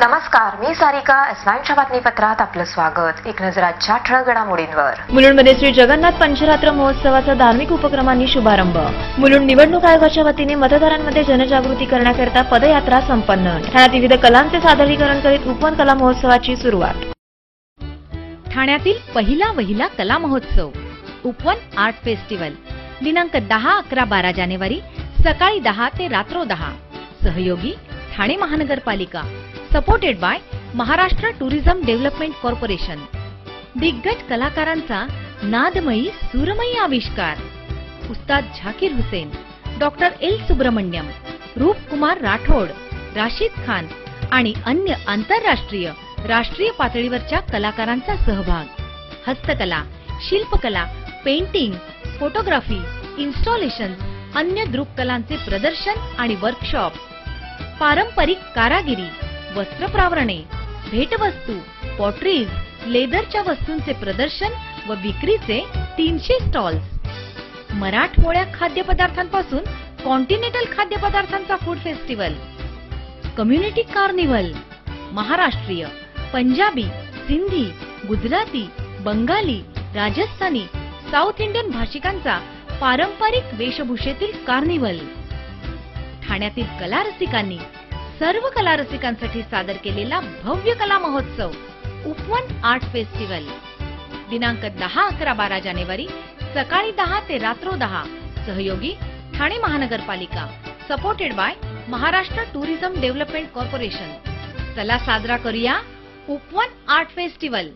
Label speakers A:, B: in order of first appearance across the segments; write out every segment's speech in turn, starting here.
A: नमस्कार, मी सारिका. एस9च्या बातमीपत्रात आपलं स्वागत. एक नजर आजच्या ठळक घडामोडींवर.
B: मुलुंडमध्ये श्री जगन्नाथ पंचरात्र महोत्सवाचा धार्मिक उपक्रमांनी शुभारंभ. मुलुंड निवडणूक आयोगाच्या वतीने मतदारांमध्ये जनजागृती करण्याकरिता पदयात्रा संपन्न. ठाण्यात विविध कलांचे सादरीकरण करीत उपवन कला महोत्सवाची सुरुवात.
C: ठाण्यातील पहिला वहिला कला महोत्सव उपवन आर्ट फेस्टिवल दिनांक 10, 11, 12 जानेवारी सकाळी 10 ते रात्र 10. सहयोगी ठाणे महानगरपालिका. Supported by Maharashtra tourism development corporation. दिग्गज कलाकारांचा नादमयी सुरमयी आविष्कार. उस्ताद झाकीर हुसेन, डॉक्टर एल सुब्रमण्यम, रूपकुमार राठोड, राशिद खान आणि अन्य आंतरराष्ट्रीय राष्ट्रीय पातळीवरच्या कलाकारांचा सहभाग. हस्तकला, शिल्पकला, पेंटिंग, फोटोग्राफी, इन्स्टॉलेशन, अन्य दृककलांचे प्रदर्शन आणि वर्कशॉप. पारंपरिक कारागिरी, वस्त्रप्रावरणे, भेटवस्तू, पॉटरीज, लेदरच्या वस्तूंचे प्रदर्शन व विक्रीचे 300 स्टॉल्स. मराठमोळ्या खाद्यपदार्थांपासून कॉन्टिनेंटल खाद्यपदार्थांचा फूड फेस्टिवल. Community carnival. महाराष्ट्रीय, पंजाबी, सिंधी, गुजराती, बंगाली, राजस्थानी, साऊथ इंडियन भाषिकांचा पारंपरिक वेशभूषेतील कार्निव्हल. ठाण्यातील कला रसिकांनी सर्व कला रसिकांसाठी सादर केलेला भव्य कला महोत्सव उपवन आर्ट फेस्टिवल दिनांक 10, 11, 12 जानेवारी सकाळी 10 ते रात्र 10. सहयोगी ठाणे महानगरपालिका. Supported by Maharashtra tourism development corporation. चला साजरा करूया उपवन आर्ट फेस्टिवल.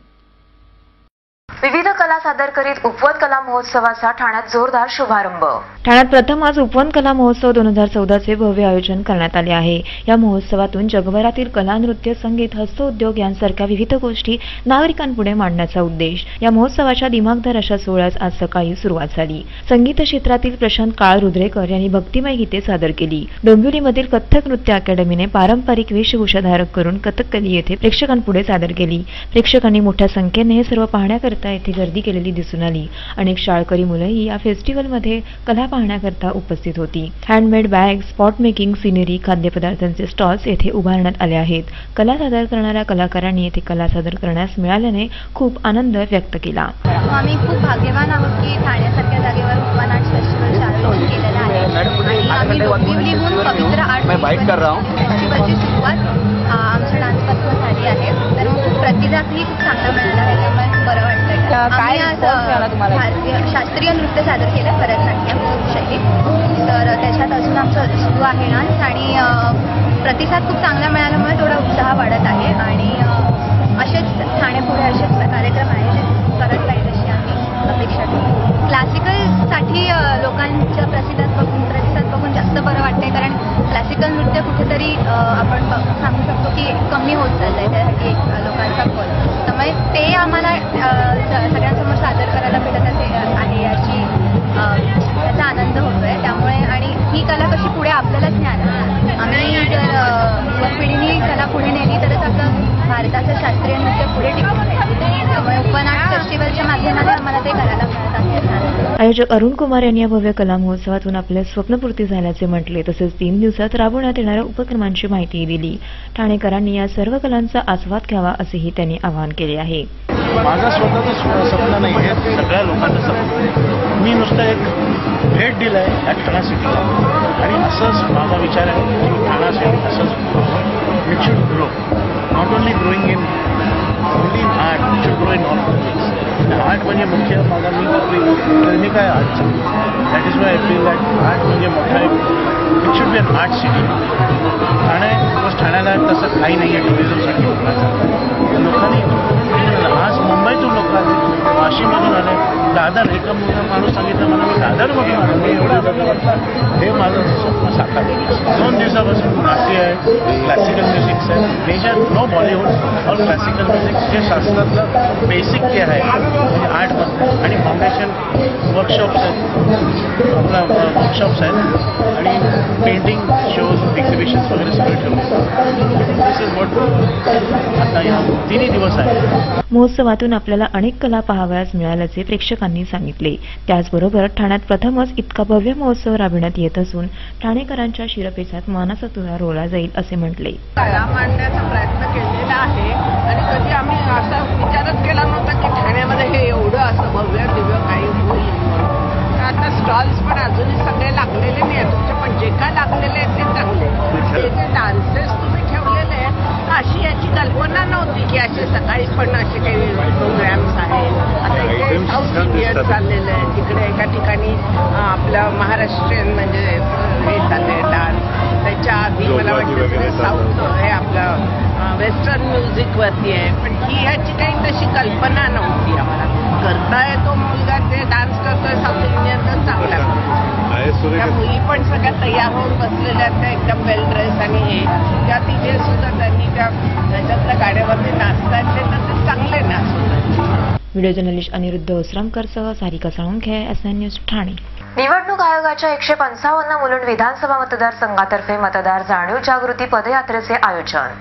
A: विविध कला सादर करीत उपवन कला महोत्सवाचा ठाण्यात जोरदार शुभारंभ.
B: ठाण्यात प्रथमच उपवन कला महोत्सव 2014 चे भव्य आयोजन करण्यात आले आहे. या महोत्सवातून जगभरातील कला, नृत्य, संगीत, हस्तउद्योग यांसारख्या विविध गोष्टी नागरिकांपुढे मांडण्याचा उद्देश. या महोत्सवाच्या दिमागदार अशा सोहळ्यास आज सकाळी सुरुवात झाली. संगीत क्षेत्रातील प्रशांत काळरुद्रेकर यांनी भक्तिमय गीते सादर केली. डोंबिवलीमधील कथ्थक नृत्य अकॅडमीने पारंपरिक वेशभूषा धारक करून कथकली येथे प्रेक्षकांपुढे सादर केली. प्रेक्षकांनी मोठ्या संख्येने हे सर्व पाहण्याकरिता येथे गर्दी केलेली दिसून आली. अनेक शाळकरी मुलंही या फेस्टिवलमध्ये कला पाहण्याकरता उपस्थित होती. Handmade bag, spot making, scenery, खाद्यपदार्थांचे स्टॉल्स येथे उभारण्यात आले आहेत. कला सादर करणाऱ्या कलाकारांनी येथे कला सादर करण्यास मिळाल्याने खूप आनंद व्यक्त केला.
D: आम्ही खूप भाग्यवान आहोत की ठाण्यासारख्या जागेवर उपवन आर्ट फेस्टिवल चालू केलेलं आहे आणि आम्ही डोंबिवलीहून पवित्र आर्ट फेस्टिवलची सुरुवात आमच्या डान्सपासून झाली आहे. तर मग प्रतिसादही खूप चांगला मिळाला आहे, त्यामुळे खूप बरं वाटतं. आम्ही आज भारतीय शास्त्रीय नृत्य सादर केलं, भरतनाट्यम शैलीत. तर त्याच्यात अजून आमचं सुरू आहे डान्स आणि प्रतिसाद खूप चांगला मिळाल्यामुळे थोडा उत्साह वाढत आहे आणि असेच ठाण्यापुढे असेच कार्यक्रम आयोजित करत राहील अशी आम्ही अपेक्षा करतो. क्लासिकलसाठी लोकांच्या प्रतिसाद बघून जास्त बरं वाटतंय, कारण क्लासिकल नृत्य कुठेतरी आपण सांगू शकतो की कमी होत चाललंय. त्यासाठी लोकांचा कल, त्यामुळे ते आम्हाला सगळ्यांसमोर सादर करायला भेटत आहे याचा आनंद होतोय. त्यामुळे आणि ही कला कशी पुढे आपल्यालाच ज्ञान, आम्ही जर युवा पिढीने कला पुढे नेली तरच आपलं भारताचं शास्त्रीय नृत्य पुढे टिकून. त्यामुळे उपवन आर्ट फेस्टिवलच्या माध्यमातून आम्हाला ते करायला मिळत आहे.
B: आयोजक अरुण कुमार यांनी या भव्य कला महोत्सवातून आपल्या स्वप्नपूर्ती झाल्याचे म्हटले. तसेच 3 दिवसात राबवण्यात येणाऱ्या उपक्रमांची माहिती दिली. ठाणेकरांनी या सर्व कलांचा आस्वाद घ्यावा असेही त्यांनी आवाहन केले आहे.
E: माझं स्वतःचं स्वप्न नाही, हे सगळ्या लोकांचं स्वप्न आहे. मी नुसतं एक भेट दिलं आहे या ठाणा सिटीला आणि असंच माझा विचार आहे की ठाणा सिटी असंच it should grow. Not only growing in only art, it should grow in all things. Art म्हणजे मुख्य माझा मी काय आर्टचं. That is why I feel that art म्हणजे मोठा एक it should be an art city. ठाण्याला तसं काही नाही आहे टुरिझमसाठी लोकांनी. आज मुंबईतून लोक आले, वाशीमधून आले. दादर, एका माणूस सांगितलं मला मी दादरमधून आलो, मी एवढा आनंद वाटला. हे माझं स्वप्न साकार आहे. 2 दिवसापासून नाट्य आहे, क्लासिकल म्युझिक्स आहे. देशात नो बॉलिवूड और क्लासिकल म्युझिक जे शास्त्रातलं बेसिक जे आहे म्हणजे 8 वाजता आणि फाउंडेशन वर्कशॉप्स आहेत, आपला वर्कशॉप्स आहेत आणि पेंटिंग शोज एक्झिबिशन्स वगैरे सगळे ठेवले. दिस इज वॉट आता या 3 दिवस आहे.
B: महोत्सवातून आपल्याला अनेक कला पाहावयास मिळाल्याचे प्रेक्षकांनी सांगितले. त्याचबरोबर ठाण्यात प्रथमच इतका भव्य महोत्सव राबविण्यात येत असून ठाणेकरांच्या शिरपेचात मानाचा तुरा रोवला जाईल असे म्हटले.
F: कला मांडण्याचा प्रयत्न केलेला आहे आणि कधी आम्ही असा विचारच केला नव्हता की ठाण्यामध्ये हे एवढं असं भव्य दिव्य काही होईल. आता स्टॉल्स पण अजूनही सगळे लागलेले नाही आहेत तुमचे, पण जे काय लागलेले आहेत ते चांगले. हे जे डान्सेस तुम्ही ठेवलेले आहेत अशी याची कल्पना नव्हती की असे सकाळी पण असे काही प्रोग्राम्स आहेत. आता इथे साऊथ इंडियन चाललेलं आहे, तिकडे एका ठिकाणी आपलं महाराष्ट्रीयन म्हणजे हे चाललंय डान्स. त्याच्या आधी मला वाटतं साऊथ हे आपलं वेस्टर्न म्युझिकवरती आहे, पण ही ह्याची काही तशी कल्पना नव्हती आम्हाला. करताय तो मुलगा ते डान्स करतोय साऊथ इंडियन तर चांगला. त्या मुली पण सगळ्या तयार होऊन बसलेल्या आहेत त्या एकदम वेल ड्रेस आणि हे त्या तिथे सुद्धा त्यांनी त्याच्यातल्या गाड्यावरती नाचतात ते तर ते चांगले नाचतात.
B: व्हिडिओ जर्नलिस्ट अनिरुद्ध ओसरामकरसह सारिका साळुंखे, SN न्यूज ठाणे.
A: निवडणूक आयोगाच्या 155 मुलुंड विधानसभा मतदारसंघातर्फे मतदार जाणीव जागृती पदयात्रेचे आयोजन.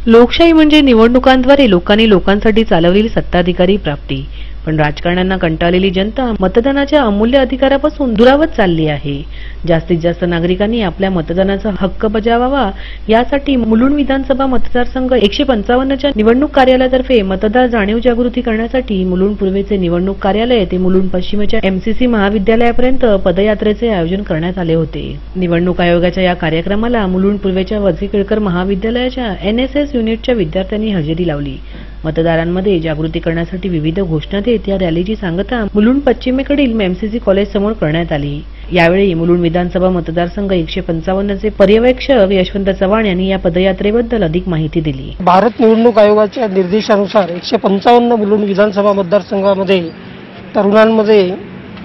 G: लोकशाही म्हणजे निवडणुकांद्वारे लोकांनी लोकांसाठी चालवलेली सत्ताधिकारी प्राप्ती, पण राजकारण्यांना कंटाळलेली जनता मतदानाच्या अमूल्य अधिकारापासून दुरावत चालली आहे. जास्तीत जास्त नागरिकांनी आपल्या मतदानाचा हक्क बजावावा यासाठी मुलुंड विधानसभा मतदारसंघ 155च्या निवडणूक कार्यालयातर्फे मतदार जाणीव जागृती करण्यासाठी मुलुंड पूर्वेचे निवडणूक कार्यालय ते मुलुंड पश्चिमेच्या MCC महाविद्यालयापर्यंत पदयात्रेचे आयोजन करण्यात आले होते. निवडणूक आयोगाच्या या कार्यक्रमाला मुलुंड पूर्वेच्या वझे केळकर महाविद्यालयाच्या NSS युनिटच्या विद्यार्थ्यांनी हजेरी लावली. मतदारांमध्ये जागृती करण्यासाठी विविध घोषणा देत या रॅलीची सांगता मुलुंड पश्चिमेकडील MCC कॉलेज समोर करण्यात आली. यावेळी मुलुंड विधानसभा मतदारसंघ 155चे पर्यवेक्षक यशवंत चव्हाण यांनी या पदयात्रेबद्दल अधिक माहिती दिली.
H: भारत निवडणूक आयोगाच्या निर्देशानुसार 155 मुलुंड विधानसभा मतदारसंघामध्ये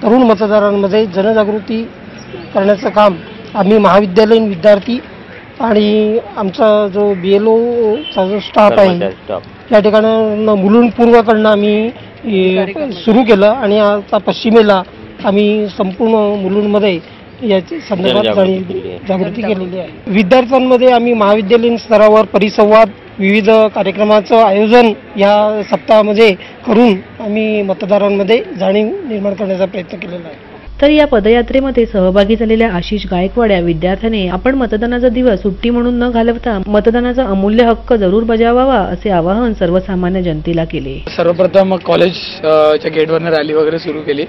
H: तरुण मतदारांमध्ये जनजागृती करण्याचं काम आम्ही महाविद्यालयीन विद्यार्थी आणि आमचा जो BLO चा जो स्टाफ आहे या ठिकाणी मुलुंड पूर्वकडनं आम्ही सुरू केलं आणि आता पश्चिमेला आम्ही संपूर्ण मुलुंडमध्ये याच्या संदर्भात जागृती केलेली आहे. विद्यार्थ्यांमध्ये आम्ही महाविद्यालयीन स्तरावर परिसंवाद विविध कार्यक्रमाचं आयोजन या सप्ताहामध्ये करून आम्ही मतदारांमध्ये जाणीव निर्माण करण्याचा प्रयत्न केलेला आहे.
G: तर या पदयात्रेमध्ये सहभागी झालेल्या आशिष गायकवाड या विद्यार्थ्याने आपण मतदानाचा दिवस सुट्टी म्हणून न घालवता मतदानाचा अमूल्य हक्क जरूर बजावावा असे आवाहन सर्वसामान्य जनतेला केले.
I: सर्वप्रथम कॉलेजच्या गेटवरनं रॅली वगैरे सुरू केली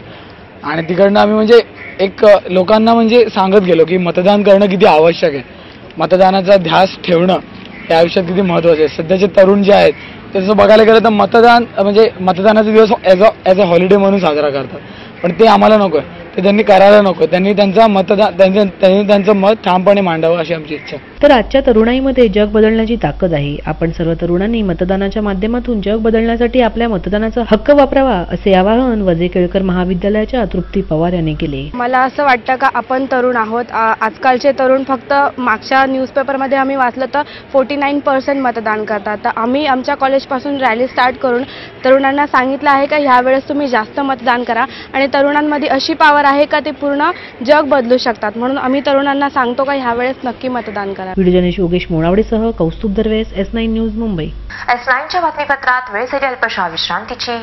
I: आणि तिकडनं आम्ही म्हणजे एक लोकांना म्हणजे सांगत गेलो की मतदान करणं किती आवश्यक आहे, मतदानाचा ध्यास ठेवणं हे आयुष्यात किती महत्त्वाचं आहे. सध्याचे तरुण जे आहेत त्याचं बघायला गेलं तर मतदान म्हणजे मतदानाचा दिवस ॲज अ हॉलिडे म्हणून साजरा करतात, पण ते आम्हाला नको आहे, ते त्यांनी करायला नको. त्यांनी त्यांचं मत ठामपणे मांडावं अशी आमची इच्छा.
G: तर आजच्या तरुणाईमध्ये जग बदलण्याची ताकद आहे. आपण सर्व तरुणांनी मतदानाच्या माध्यमातून जग बदलण्यासाठी आपल्या मतदानाचा हक्क वापरावा असे आवाहन वझे केळकर महाविद्यालयाच्या तृप्ती पवार यांनी केले.
J: मला असं वाटतं का आपण तरुण आहोत. आजकालचे तरुण फक्त मागच्या न्यूजपेपरमध्ये आम्ही वाचलं तर 49% मतदान करतात. तर आम्ही आमच्या कॉलेजपासून रॅली स्टार्ट करून तरुणांना सांगितलं आहे का ह्यावेळेस तुम्ही जास्त मतदान करा आणि तरुणांमध्ये अशी पॉवर आहे का ते पूर्ण जग बदलू शकतात. म्हणून आम्ही तरुणांना सांगतो का ह्यावेळेस नक्की मतदान करा.
G: व्हिडिओ जर्नलिस्ट योगेश मोणावडेसह कौस्तुभ दरवेस, S9 न्यूज मुंबई.
A: S9च्या बातमीपत्रात वेळ झाली अल्पशा विश्रांतीची.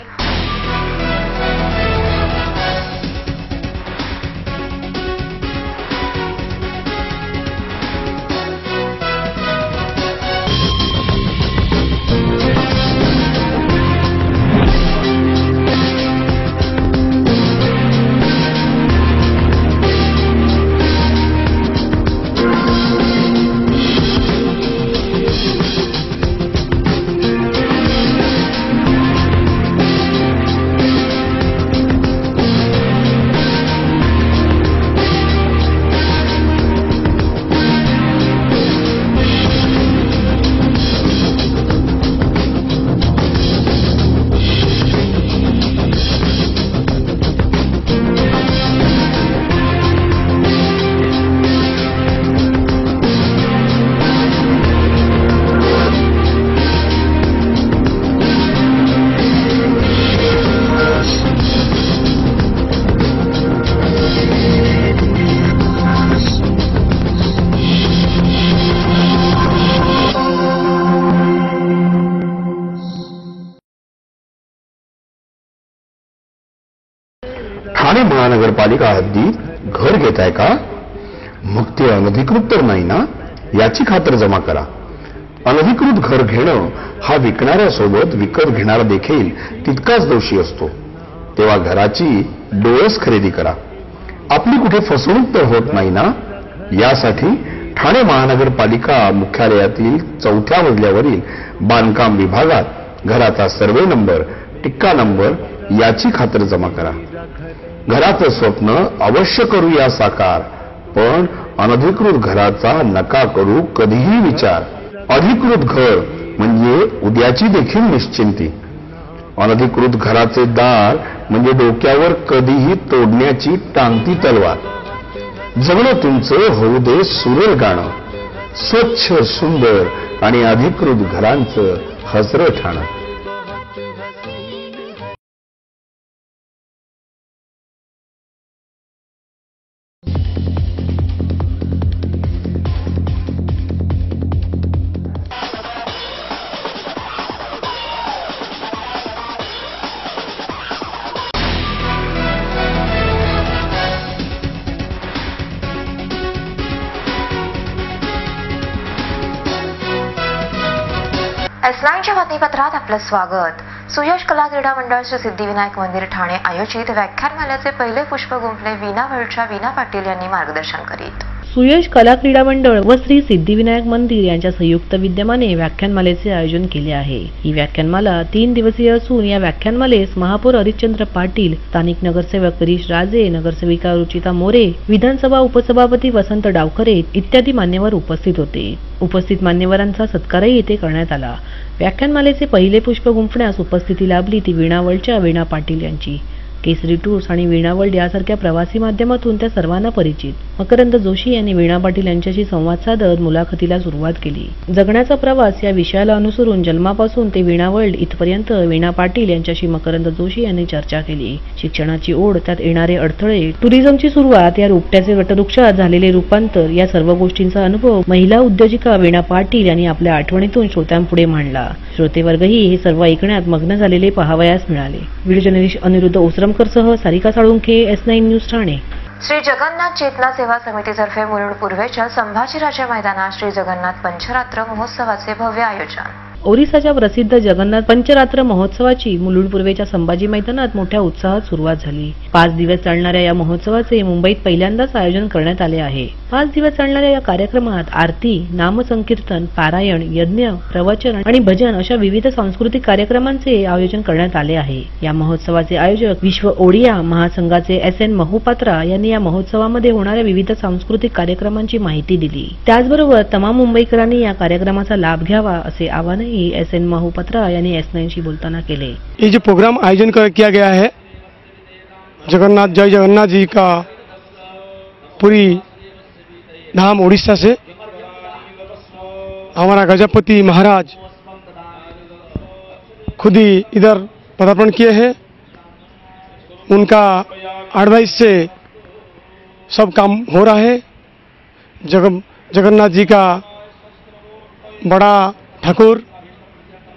K: ठाणे महानगरपालिका हद्दीत घर घेताय का? मग ते अनधिकृत तर नाही ना, याची खातर जमा करा. अनधिकृत घर घेणं हा विकणाऱ्यासोबत विकत घेणारा देखील तितकाच दोषी असतो. तेव्हा घराची डोळस खरेदी करा. आपली कुठे फसवणूक तर होत नाही ना, यासाठी ठाणे महानगरपालिका मुख्यालयातील 4थ्या मजल्यावरील बांधकाम विभागात घराचा सर्वे नंबर, टिक्का नंबर याची खातर जमा करा. घराचं स्वप्न अवश्य करूया साकार, पण अनधिकृत घराचा नका करू कधीही विचार. अधिकृत घर म्हणजे उद्याची देखील निश्चिंती. अनधिकृत घराचे दार म्हणजे डोक्यावर कधीही तोडण्याची टांगती तलवार. जगणं तुमचं होऊ दे सुरेल गाणं, स्वच्छ सुंदर आणि अधिकृत घरांचं हसरं ठाणं.
A: S9च्या बातमीपत्रात आपलं स्वागत. सुयश कला क्रीडा मंडळ श्री सिद्धिविनायक मंदिर ठाणे आयोजित व्याख्यानमालेचे पहिले पुष्प गुंफले वीणा वर्ल्डच्या वीणा पाटील यांनी मार्गदर्शन करीत.
G: सुयश कला क्रीडा मंडळ व श्री सिद्धिविनायक मंदिर यांच्या संयुक्त विद्यमाने व्याख्यानमालेचे आयोजन केले आहे. ही व्याख्यानमाला 3 दिवसीय असून या व्याख्यानमालेस महापौर हरिश्चंद्र पाटील, स्थानिक नगरसेवक गिरीश राजे, नगरसेविका रुचिता मोरे, विधानसभा उपसभापती वसंत डावखरे इत्यादी मान्यवर उपस्थित होते. उपस्थित मान्यवरांचा सत्कारही येथे करण्यात आला. व्याख्यानमालेचे पहिले पुष्प गुंफण्यास उपस्थिती लाभली ती वीणा वर्ल्डच्या वीणा पाटील यांची. केसरी टूर्स आणि वीणा वर्ल्ड यासारख्या प्रवासी माध्यमातून त्या सर्वांना परिचित. मकरंद जोशी यांनी वीणा पाटील यांच्याशी संवाद साधत मुलाखतीला सुरुवात केली. जगण्याचा प्रवास या विषयाला अनुसरून जन्मापासून ते वीणा वर्ल्ड इथपर्यंत वीणा पाटील यांच्याशी मकरंद जोशी यांनी चर्चा केली. शिक्षणाची ओढ, त्यात येणारे अडथळे, टुरिझमची सुरुवात, या रोपट्याचे वटवृक्षात झालेले रूपांतर या सर्व गोष्टींचा अनुभव महिला उद्योजिका वीणा पाटील यांनी आपल्या आठवणीतून श्रोत्यांपुढे मांडला. श्रोतेवर्गही हे सर्व ऐकण्यात मग्न झालेले पाहावयास मिळाले. व्हिडिओ जर्नलिस्ट अनिरुद्ध ओसरमकरसह सारिका साळुंखे, S9 न्यूज ठाणे.
A: श्री जगन्नाथ चेतना सेवा समितीतर्फे मुलुंड पूर्वेच्या संभाजीराजे मैदानात श्री जगन्नाथ पंचरात्र महोत्सवाचे भव्य आयोजन.
G: ओरिसाच्या प्रसिद्ध जगन्नाथ पंचरात्र महोत्सवाची मुलुंड पूर्वेच्या संभाजी मैदानात मोठ्या उत्साहात सुरुवात झाली. 5 दिवस चालणाऱ्या या महोत्सवाचे मुंबईत पहिल्यांदाच आयोजन करण्यात आले आहे. 5 दिवस चालणाऱ्या या कार्यक्रमात आरती, नामसंकीर्तन, पारायण, यज्ञ, प्रवचन आणि भजन अशा विविध सांस्कृतिक कार्यक्रमांचे आयोजन करण्यात आले आहे. या महोत्सवाचे आयोजक विश्व ओडिया महासंघाचे SN महुपात्रा यांनी या महोत्सवामध्ये होणाऱ्या विविध सांस्कृतिक कार्यक्रमांची माहिती दिली. त्याचबरोबर तमाम मुंबईकरांनी या कार्यक्रमाचा लाभ घ्यावा असे आवाहन SN महुपात्रा यांनी S9शी बोलताना केले.
H: ये जो प्रोग्राम आयोजन किया गया है जगन्नाथ, जय जगन्नाथ जी का पूरी धाम उड़ीसा से हमारा गजपति महाराज खुद ही इधर पदार्पण किए हैं. उनका एडवाइस से सब काम हो रहा है. जगन्नाथ जी का बड़ा ठाकुर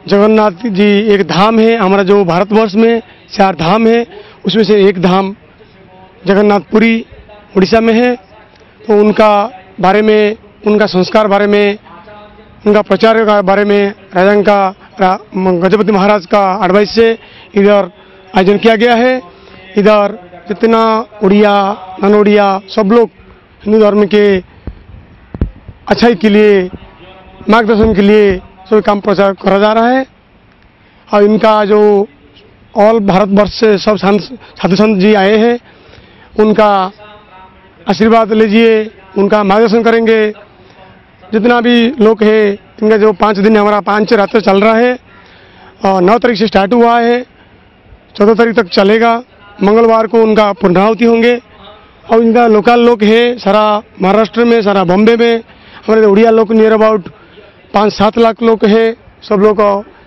H: जगन्नाथ जी एक धाम है. हमारा जो भारतवर्ष में 4 धाम है उसमें से एक धाम जगन्नाथपुरी उड़ीसा में है. तो उनका बारे में, उनका संस्कार बारे में, उनका प्रचार के बारे में राजन का गजपति महाराज का एडवाइस से इधर आयोजन किया गया है. इधर जितना उड़िया, नन उड़िया सब लोग हिंदू धर्म के अच्छाई के लिए, मार्गदर्शन के लिए सभी काम प्रचार करा जा रहा है. और इनका जो ऑल भारतवर्ष से सब साधु संत जी आए हैं, उनका आशीर्वाद लीजिए, उनका मार्गदर्शन करेंगे. जितना भी लोग हैं इनका जो 5 दिन हमारा पंचरात्र चल रहा है और 9 तारीख से स्टार्ट हुआ है, 14 तारीख तक चलेगा. मंगलवार को उनका पुनराहुति होंगे. और इनका लोकल लोग है सारा महाराष्ट्र में, सारा बॉम्बे में. हमारे उड़िया लोग नियर अबाउट 5-7 लाख लोग हैं. सब लोग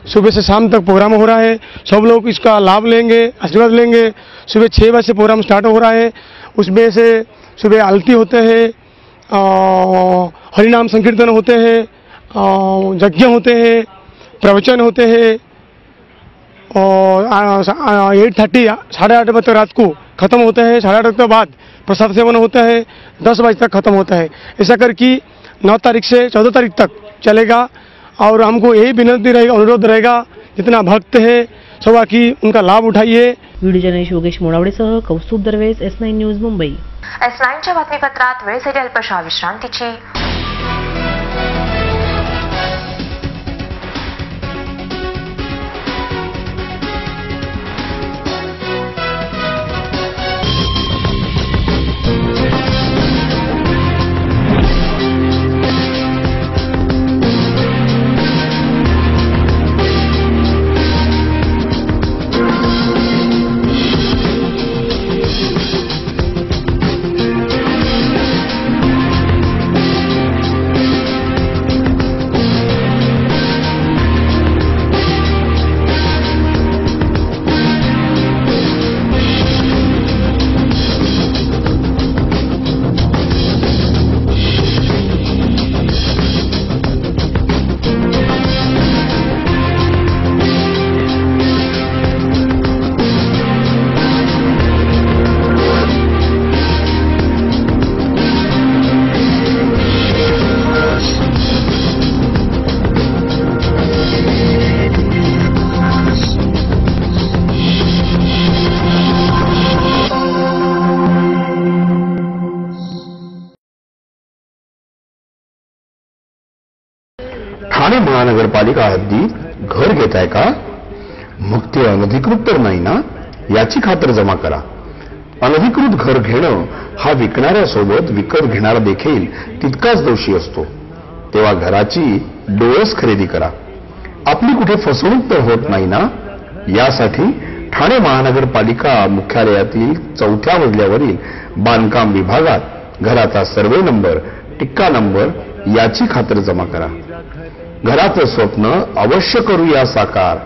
H: सुबह से शाम तक प्रोग्राम हो रहा है. सब लोग इसका लाभ लेंगे, आशीर्वाद लेंगे. सुबह 6 बजे से प्रोग्राम स्टार्ट हो रहा है. उसमें से सुबह आरती होते हैं, हरिनाम संकीर्तन होते हैं, यज्ञ होते हैं, प्रवचन होते हैं
L: और 8:30 8:30 बजे तक रात को ख़त्म होता है। 8:30 के बाद प्रसाद सेवन होता है, 10 बजे तक ख़त्म होता है। ऐसा करके 9 तारीख से 14 तारीख तक चलेगा। और हमको यही विनती रहेगा, अनुरोध रहेगा, जितना भक्त है सब की उनका लाभ उठाइए।
G: व्हिडिओ जर्नलिस्ट योगेश मोडावडेसह कौस्तुभ दरवेस, S9 न्यूज, मुंबई।
A: S9च्या बातमीपत्रात वेळ झाली अल्पशा विश्रांतीची।
K: ठाणे महानगरपालिका हद्दीत घर घेताय का? मग ते अनधिकृत तर नाही ना, याची खातर जमा करा। अनधिकृत घर घेणं हा विकणाऱ्यासोबत विकत घेणारा देखील तितकाच दोषी असतो। तेव्हा घराची डोळस खरेदी करा। आपली कुठे फसवणूक तर होत नाही ना, यासाठी ठाणे महानगरपालिका मुख्यालयातील 4थ्या मजल्यावरील बांधकाम विभागात घराचा सर्वे नंबर, टिक्का नंबर याची खातर जमा करा। घराचं स्वप्न अवश्य करूया साकार।